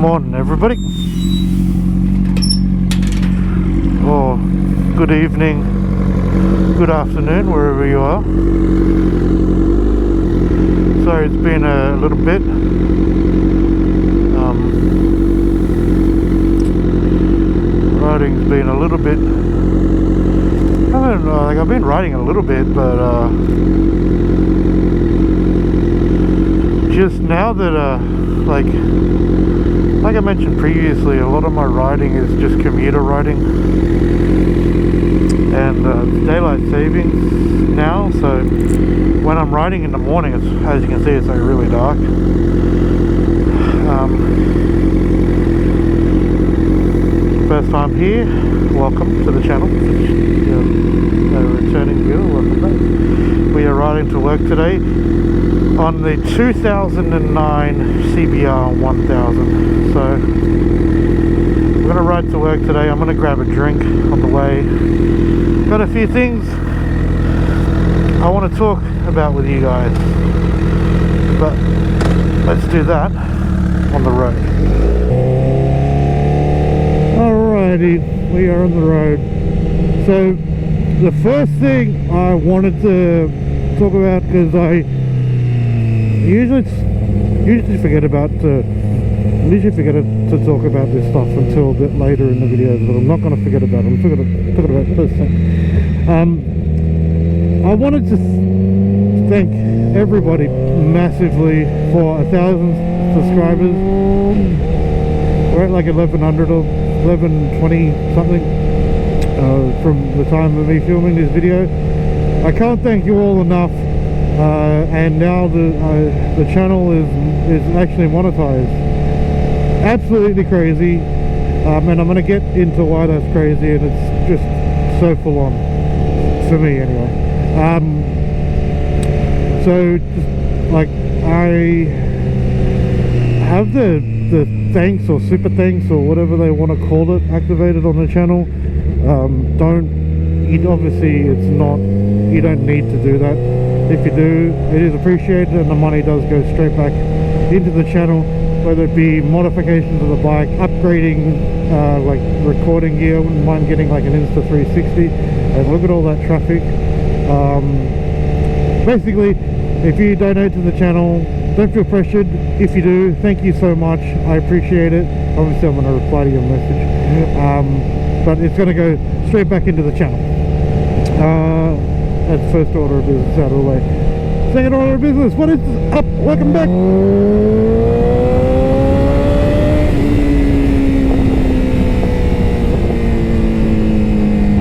Morning everybody, or good evening, good afternoon, wherever you are. So it's been a little bit. Riding's been a little bit. I've been riding a little bit, but just now that like I mentioned previously, a lot of my riding is just commuter riding, and it's daylight savings now, so when I'm riding in the morning, it's, as you can see, it's like really dark. First time here, welcome to the channel. A returning viewer, welcome back. We are riding to work today on the 2009 CBR 1000. So we're going to ride to work today. I'm going to grab a drink on the way. Got a few things I want to talk about with you guys, but let's do that on the road. Alrighty, we are on the road. So the first thing I wanted to talk about, because I usually forget to talk about this stuff until a bit later in the videos, but I'm not going to forget about it. I'm talking about it first thing. I wanted to thank everybody massively for 1,000 subscribers. We're at like 1,100 or 1,120 something from the time of me filming this video. I can't thank you all enough. And now the channel is actually monetized. Absolutely crazy, and I'm going to get into why that's crazy, and it's just so full on for me anyway. So just like I have the thanks or super thanks or whatever they want to call it activated on the channel. Obviously it's not, you don't need to do that. If you do, it is appreciated, and the money does go straight back into the channel, whether it be modifications of the bike, upgrading like recording gear. I wouldn't mind getting like an Insta360, and look at all that traffic. Basically, if you donate to the channel, don't feel pressured. If you do, thank you so much, I appreciate it. Obviously I'm going to reply to your message, but it's going to go straight back into the channel. That's first order of business out of the way. Second order of business, what is up? Welcome back.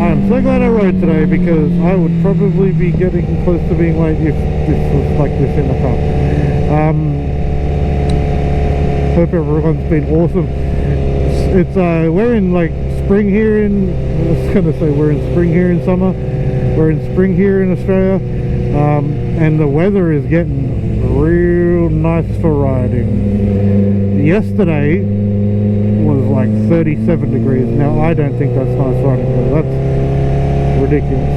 I'm so glad I rode today, because I would probably be getting close to being late if this was like this in the car. Hope everyone's been awesome. It's we're in like spring here in, I was gonna say we're in spring here in summer. We're in spring here in Australia, and the weather is getting real nice for riding. Yesterday was like 37 degrees. Now I don't think that's nice riding, but that's ridiculous.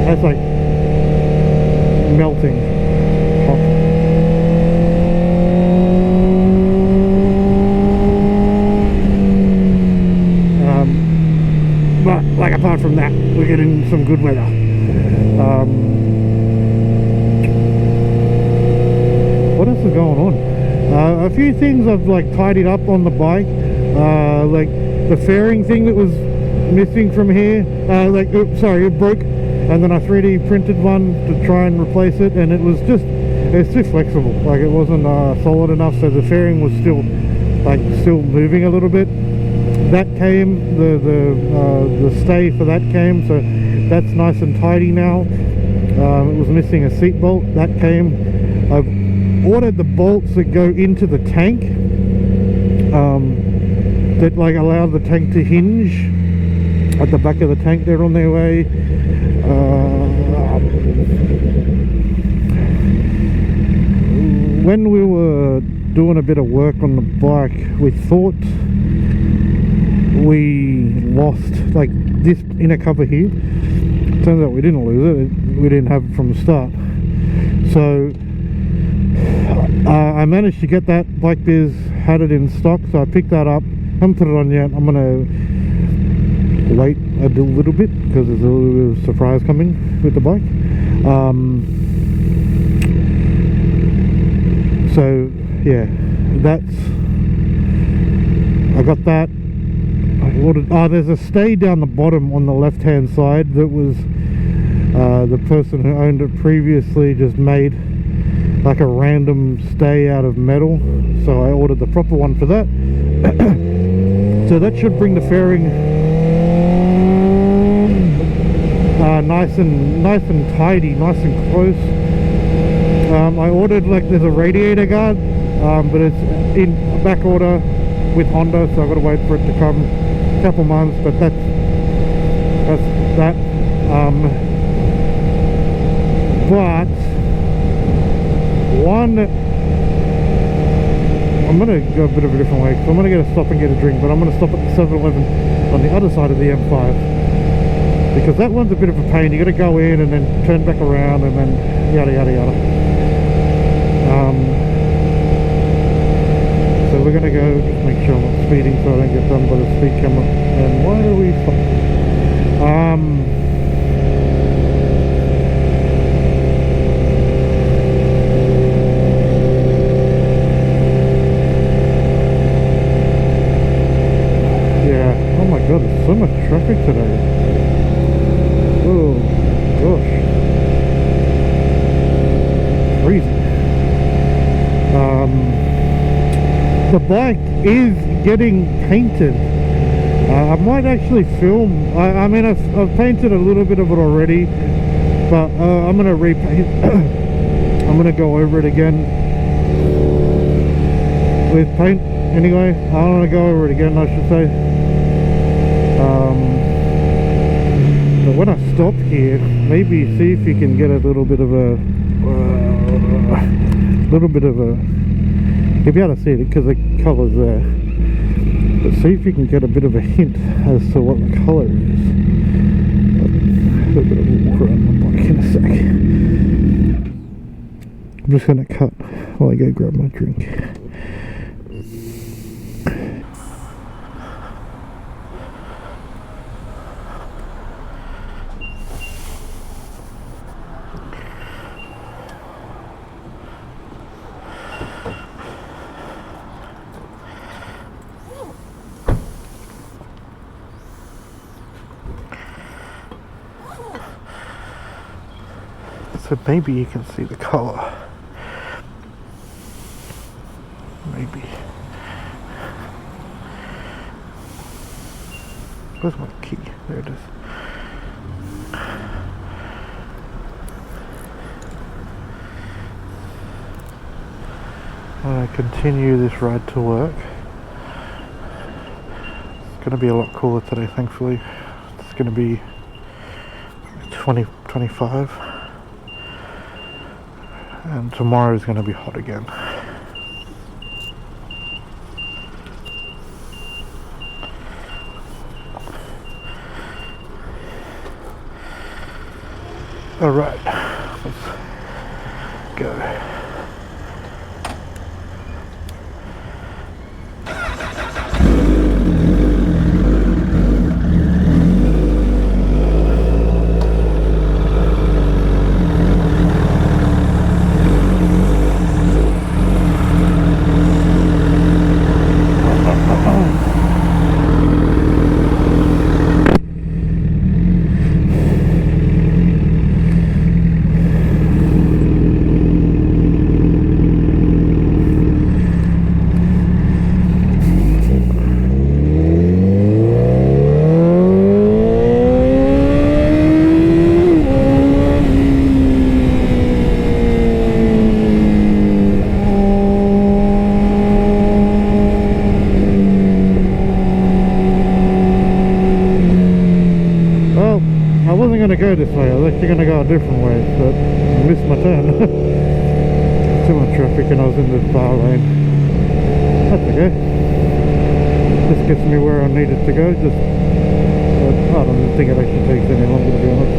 That's like melting hot. But like apart from that, we're getting some good weather. What else is going on? A few things I've like tidied up on the bike, like the fairing thing that was missing from here. Sorry, it broke, and then I 3D printed one to try and replace it, and it's too flexible. Like it wasn't solid enough, so the fairing was still moving a little bit. That came, the stay for that came, so that's nice and tidy now. It was missing a seat bolt, that came. I've ordered the bolts that go into the tank, that like allow the tank to hinge at the back of the tank. They're on their way. When we were doing a bit of work on the bike, we thought we lost like this inner cover here. Turns out we didn't lose it, we didn't have it from the start. So I managed to get that Bike Biz had it in stock, so I picked that up. Haven't put it on yet. I'm gonna wait a little bit because there's a little bit of surprise coming with the bike. So yeah, I got that. I ordered, there's a stay down the bottom on the left hand side that was the person who owned it previously just made like a random stay out of metal, so I ordered the proper one for that. So that should bring the fairing nice and tidy, nice and close. I ordered, like, there's a radiator guard, but it's in back order with Honda, so I've got to wait for it to come a couple months. But that's that. But I'm gonna go a bit of a different way, because I'm gonna get a stop and get a drink, but I'm gonna stop at the 7-Eleven on the other side of the M5, because that one's a bit of a pain. You gotta go in and then turn back around and then yada yada yada. So we're gonna go, just make sure I'm not speeding so I don't get done by the speed camera. And why are we God, there's so much traffic today. Oh gosh, crazy. The bike is getting painted. I might actually film. I mean, I've painted a little bit of it already, but I'm gonna repaint. I'm gonna go over it again with paint. Anyway, I want to go over it again, I should say. But when I stop here, maybe see if you can get a little bit of a you'll be able to see it because the colour's there, but see if you can get a bit of a hint as to what the colour is. A bit of a walk around my bike in a sec. I'm just going to cut while I go grab my drink. So maybe you can see the colour. Maybe. Where's my key? There it is. I'm going to continue this ride to work. It's going to be a lot cooler today, thankfully. It's going to be 25. And tomorrow is going to be hot again. Alright, let's go. Go this way. I was actually going to go a different way, but I missed my turn. Too much traffic and I was in the bar lane. That's okay. This gets me where I needed to go. Just I don't think it actually takes any longer, to be honest.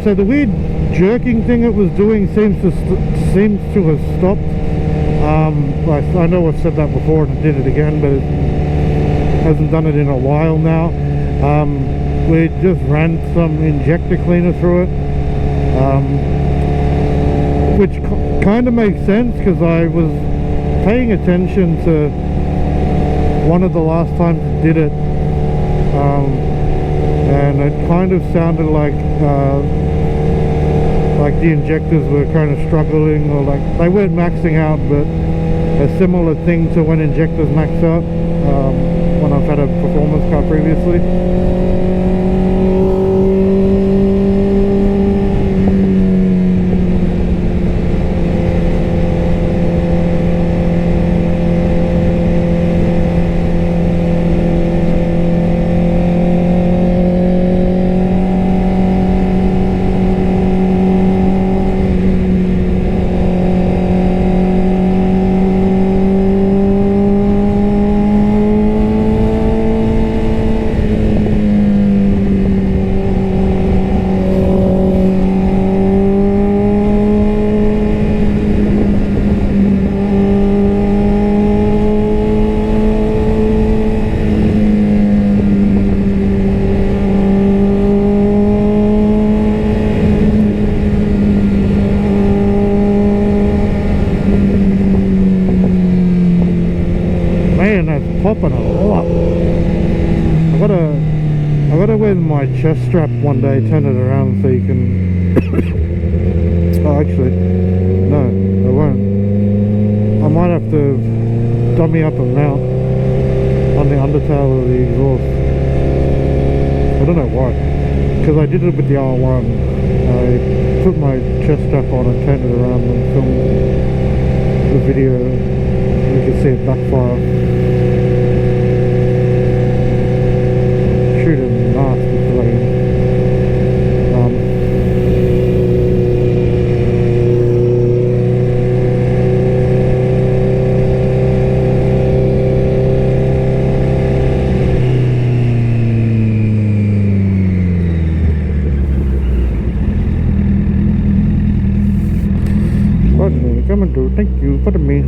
So the weird jerking thing it was doing seems to have stopped. I know I've said that before and I did it again, but it hasn't done it in a while now. We just ran some injector cleaner through it, which kind of makes sense because I was paying attention to one of the last times I did it, and it kind of sounded like the injectors were kind of struggling, or like they weren't maxing out, but a similar thing to when injectors max out when I've had a performance car previously. Popping a lot. I gotta wear my chest strap one day, turn it around so you can oh, actually no, I won't. I might have to dummy up a mount on the undertail of the exhaust. I don't know why, because I did it with the R1. I put my chest strap on and turned it around and filmed the video. You can see it backfire. Thank you for the me.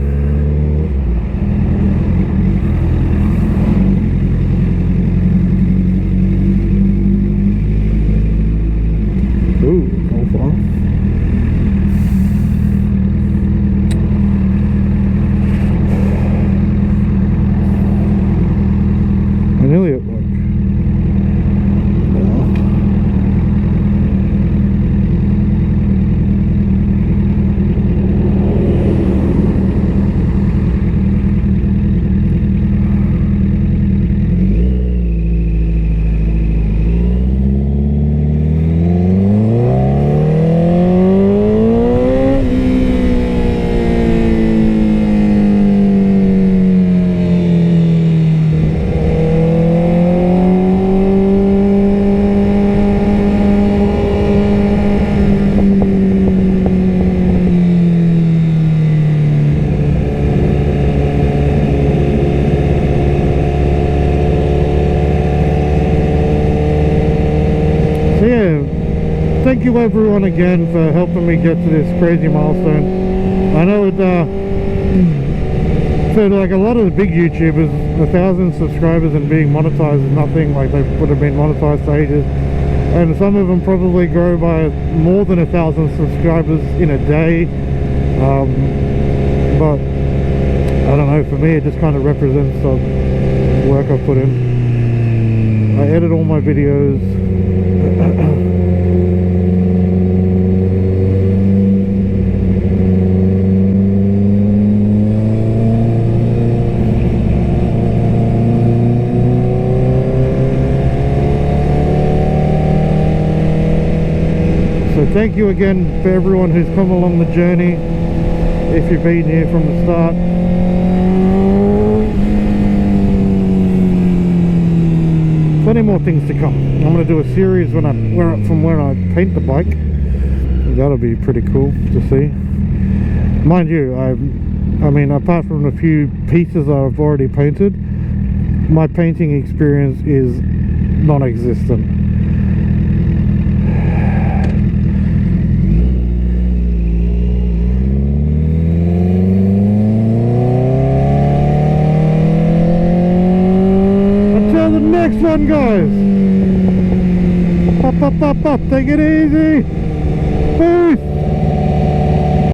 Ooh, so far. I nearly at work. Thank you everyone again for helping me get to this crazy milestone. I know it, so like a lot of the big YouTubers, 1,000 subscribers and being monetized is nothing. Like they would have been monetized for ages, and some of them probably grow by more than 1,000 subscribers in a day. But I don't know, for me it just kind of represents the work I've put in. I edit all my videos. So thank you again for everyone who's come along the journey, if you've been here from the start. Plenty more things to come. I'm going to do a series from when I paint the bike. That'll be pretty cool to see. Mind you, I mean, apart from a few pieces I've already painted, my painting experience is non-existent. next one, guys. Up, up, up, up. Take it easy. Boost.